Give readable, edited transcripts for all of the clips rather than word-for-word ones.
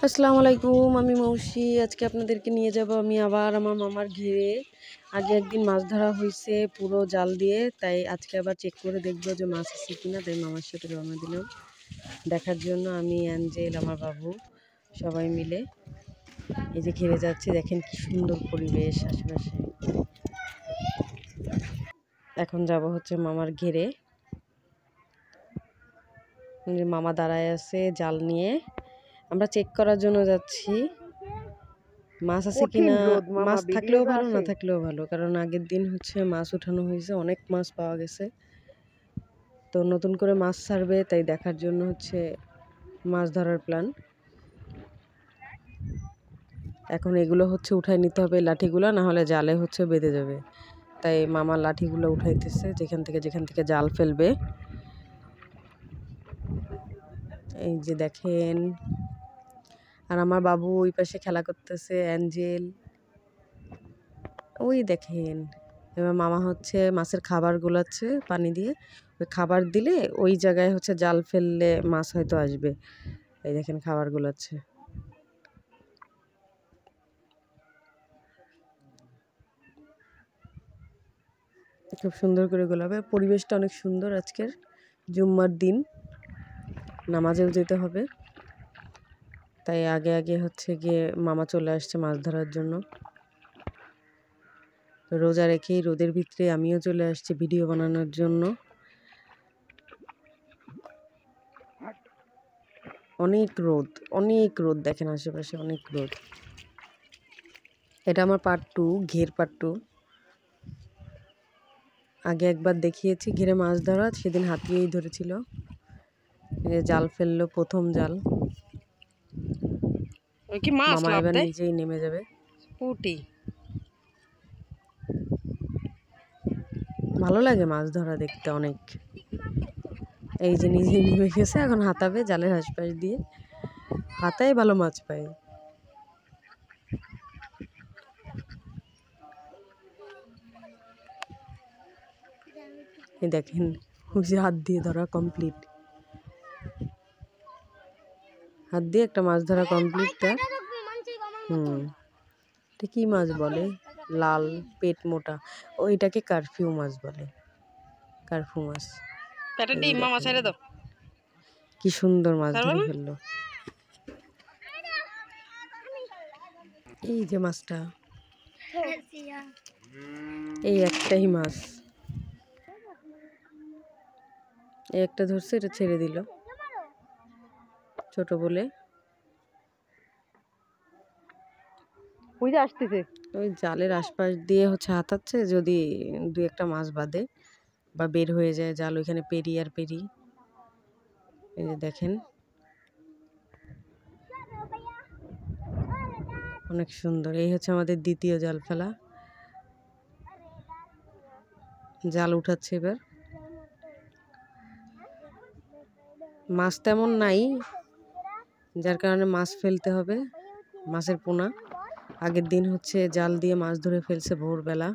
আসসালামু আলাইকুম, আমি মৌসি। আজকে আপনাদেরকে নিয়ে যাব আমি আবার আমার মামার ঘিরে। আগে একদিন মাছ ধরা হয়েছে পুরো জাল দিয়ে, তাই আজকে আবার চেক করে দেখবো যে মাছ আছে কিনা। তাই মামার সাথে রওনা দিলাম দেখার জন্য। আমি, অ্যাঞ্জেল, আমার বাবু সবাই মিলে এই যে ঘিরে যাচ্ছি। দেখেন কি সুন্দর পরিবেশ আশেপাশে। এখন যাব হচ্ছে মামার ঘিরে। মামা দাঁড়ায় আছে জাল নিয়ে, আমরা চেক করার জন্য যাচ্ছি মাছ আছে কিনা। মাছ থাকলেও ভালো, না থাকলেও ভালো, কারণ আগের দিন হচ্ছে মাছ উঠানো হয়েছে, অনেক মাছ পাওয়া গেছে। তো নতুন করে মাছ ছাড়বে, তাই দেখার জন্য হচ্ছে মাছ ধরার প্ল্যান। এখন এগুলো হচ্ছে উঠাই নিতে হবে লাঠিগুলো, না হলে জালে হচ্ছে বেঁধে যাবে। তাই মামা লাঠিগুলো উঠাইতেছে যেখান থেকে জাল ফেলবে। এই যে দেখেন, আর আমার বাবু ওই পাশে খেলা করতেছে, অ্যাঞ্জেল ওই দেখেন। এবার মামা হচ্ছে মাছের খাবার গোলাচ্ছে পানি দিয়ে। ওই খাবার দিলে ওই জায়গায় হচ্ছে জাল ফেললে মাছ হয়তো আসবে। এই দেখেন খাবার গোলাচ্ছে। খুব সুন্দর করে গোলাবে। পরিবেশটা অনেক সুন্দর। আজকের জুম্মার দিন, নামাজেও যেতে হবে, তাই আগে আগে হচ্ছে গিয়ে মামা চলে আসছে মাছ ধরার জন্য। রোজা রেখেই রোদের ভিতরে আমিও চলে আসছি ভিডিও বানানোর জন্য। অনেক রোদ দেখেন আশেপাশে, অনেক রোদ। এটা আমার পার্ট 2, ঘের পার্ট 2। আগে একবার দেখিয়েছি ঘেরে মাছ ধরা, সেদিন হাতিয়েই ধরেছিল। জাল ফেললো, প্রথম জাল। মামা এবার নিজেই নেমে যাবে। ভালো লাগে মাছ ধরা দেখতে অনেক। এই যে নিজেই নেমে গেছে, এখন হাতাবে জালের আশপাশ দিয়ে। হাতায় ভালো মাছ পায়। এই দেখেন, হাত দিয়ে ধরা কমপ্লিট। হাত দিয়ে একটা মাছ ধরা কমপ্লিট তার। এটা কি মাছ বলে? লাল, পেট মোটা। ওইটাকে কারফিউ মাছ বলে, কারফু মাছ। কি সুন্দর মাছ ধরে ফেললো। এই যে মাছটা, এই একটাই মাছ, এই একটা ধরছে, এটা ছেড়ে দিল ছোট বলে। ওই যে আসতেছে, ওই জালের আশপাশ দিয়ে হচ্ছে হাতাচ্ছে, যদি 2-1টা মাছ বাঁধে বা বের হয়ে যায় জাল ওইখানে পেরিয়ে আর পেরিয়ে। এই যে দেখেন, অনেক সুন্দর। এই হচ্ছে আমাদের দ্বিতীয় জাল ফেলা। জাল উঠাচ্ছে এবার। মাছ তেমন নাই, যার কারণে মাছ ফেলতে হবে, মাছের পোনা। আগের দিন হচ্ছে জাল দিয়ে মাছ ধরে ফেলছে ভোরবেলা।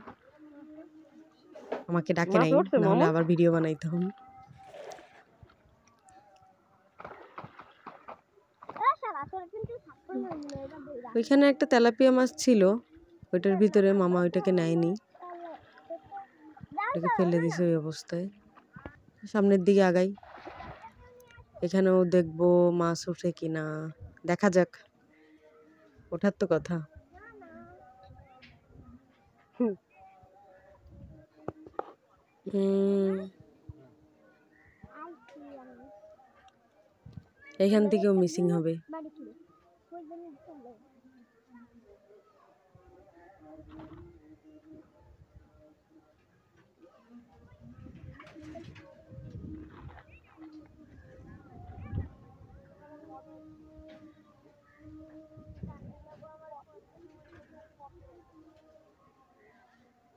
আমাকে ডাকে নাই, নাহলে আবার ভিডিও বানাইতাম। ওইখানে একটা তেলাপিয়া মাছ ছিল, ওইটার ভিতরে মামা ওইটাকে নেয়নি, ওটাকে ফেলে দিছে ওই অবস্থায়। সামনের দিকে আগাই, এখানেও দেখবো মাছ ওঠে কিনা, দেখা যাক। ওঠার তো কথা। এখান থেকেও মিসিং হবে।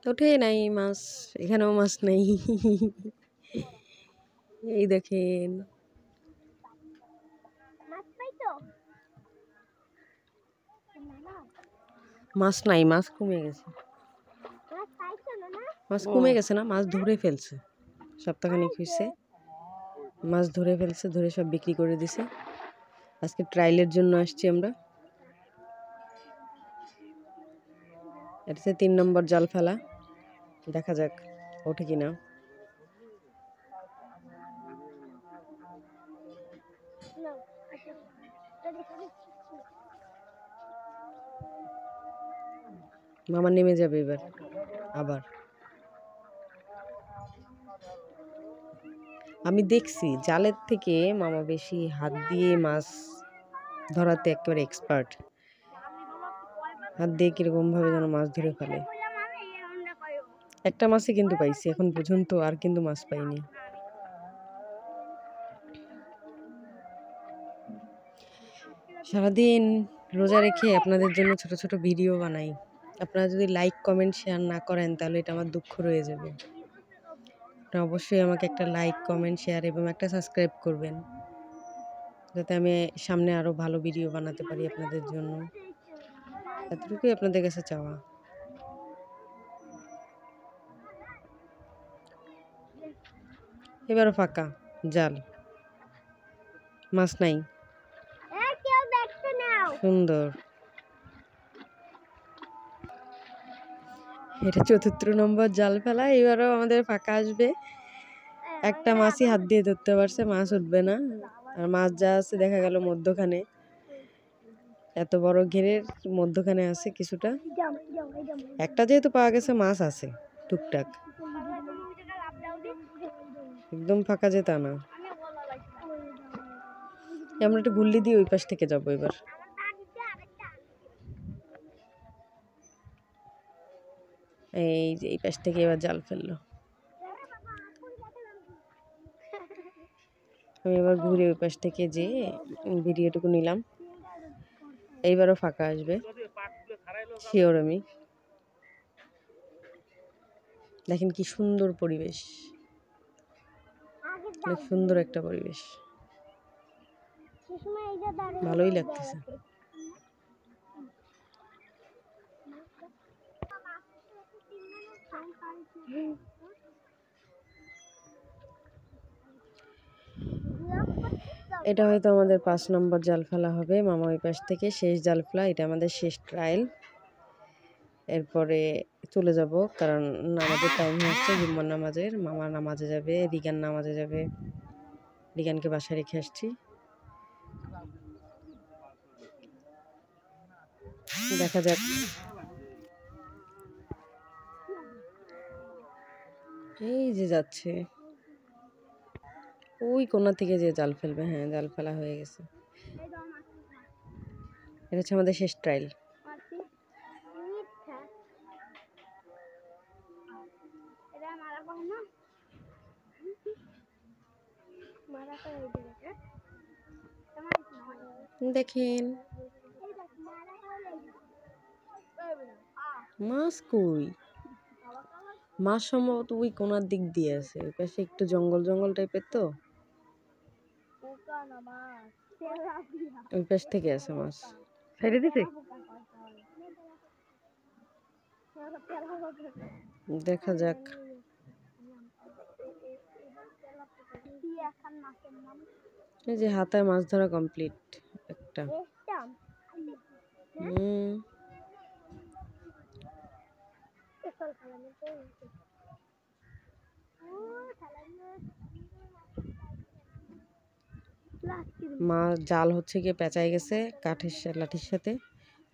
ওঠে নাই মাছ, এখানেও মাছ নেই। এই দেখেন, মাছ নাই, মাছ কমে গেছে। মাছ কমে গেছে না, মাছ ধরে ফেলছে। সপ্তাহখানিক হয়েছে মাছ ধরে ফেলছে, ধরে সব বিক্রি করে দিছে। আজকে ট্রায়ালের জন্য আসছি আমরা। এটা 3 নম্বর জাল ফেলা, দেখা যাক ওঠে কিনা। মামা নেমে যাবে এবার আবার। আমি দেখছি জালের থেকে মামা বেশি হাত দিয়ে মাছ ধরাতে একেবারে এক্সপার্ট। হাত দিয়ে কিরকম ভাবে যেন মাছ ধরে ফেলে। একটা মাছই কিন্তু পাইছি এখন পর্যন্ত, আর কিন্তু মাছ পাইনি। সারাদিন রোজা রেখে আপনাদের জন্য ছোট ছোট ভিডিও বানাই। আপনারা যদি লাইক কমেন্ট শেয়ার না করেন তাহলে এটা আমার দুঃখ রয়ে যাবে। আপনারা অবশ্যই আমাকে একটা লাইক কমেন্ট শেয়ার এবং একটা সাবস্ক্রাইব করবেন, যাতে আমি সামনে আরো ভালো ভিডিও বানাতে পারি আপনাদের জন্য। এতটুকুই আপনাদের কাছে চাওয়া। এবারও ফাঁকা জাল, মাছ নাই। সুন্দর। এটা 4র্থ নম্বর জাল ফেলা। এবারও আমাদের ফাঁকা আসবে। একটা মাছই হাত দিয়ে ধরতে পারছে, মাছ উঠবে না। আর মাছ যা আছে দেখা গেল মধ্যখানে, এত বড় ঘেরের মধ্যখানে আছে কিছুটা। একটা যেহেতু পাওয়া গেছে, মাছ আছে টুকটাক। একদম ফাঁকা যে তা না। আমরা একটু গুল্লি দিয়ে ওই পাশ থেকে যাবো এবার। এই যে এই পাশ থেকে এবার জাল ফেললো। আমি এবার ঘুরে ওই পাশ থেকে যে ভিডিওটুকু নিলাম। এইবারও ফাঁকা আসবে শিওর আমি। দেখেন কি সুন্দর পরিবেশ, অনেক সুন্দর একটা পরিবেশ, ভালোই লাগতেছে। এটা হয়তো আমাদের 5 নম্বর জাল ফেলা হবে মামা ওই পাশ থেকে, শেষ জাল ফেলা। এটা আমাদের শেষ ট্রায়াল। এরপরে চলে যাব, কারণ নামাজের টাইম হচ্ছে, জুম্মার নামাজের। মামা নামাজে যাবে, রিগান নামাজে যাবে। রিগানকে বাসায় রেখে আসছি। দেখা যাক। এই যে যাচ্ছে ওই কোণা থেকে যে জাল ফেলবে। হ্যাঁ, জাল ফেলা হয়ে গেছে। এটা হচ্ছে আমাদের শেষ ট্রায়াল। দেখেন মাছ কই, মাছ সম্ভবত ওই কোনার দিক দিয়ে আছে। ওই পাশে একটু জঙ্গল জঙ্গল টাইপের, তো ওই পাশ থেকে আছে মাছ। ছেড়ে দিতে দেখা যাক। এই যে হাতায় মাছ ধরা কমপ্লিট একটা। মাছ জাল হচ্ছে গিয়ে পেঁচাই গেছে কাঠের লাঠির সাথে।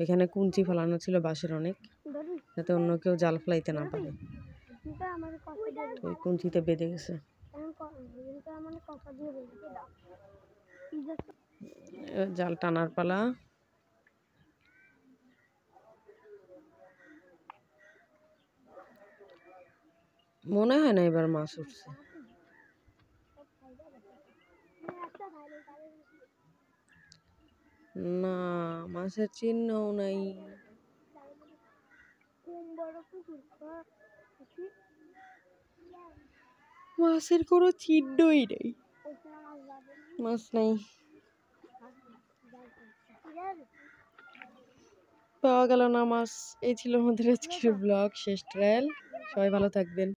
এখানে কুঞ্চি ফেলানো ছিল বাঁশের অনেক, যাতে অন্য কেউ জাল ফেলাইতে না পারে। ওই কুঞ্চিতে বেঁধে গেছে। জাল টানার পালা। মনে হয় না এবার মাছ উঠছে। না, মাছের চিহ্নও নাই। মাছের কোনো চিহ্নই নেই, মাছ নাই, পাওয়া গেল না মাছ। এই ছিল আমাদের আজকের ব্লগ, শেষ ট্রায়াল। সবাই ভালো থাকবেন।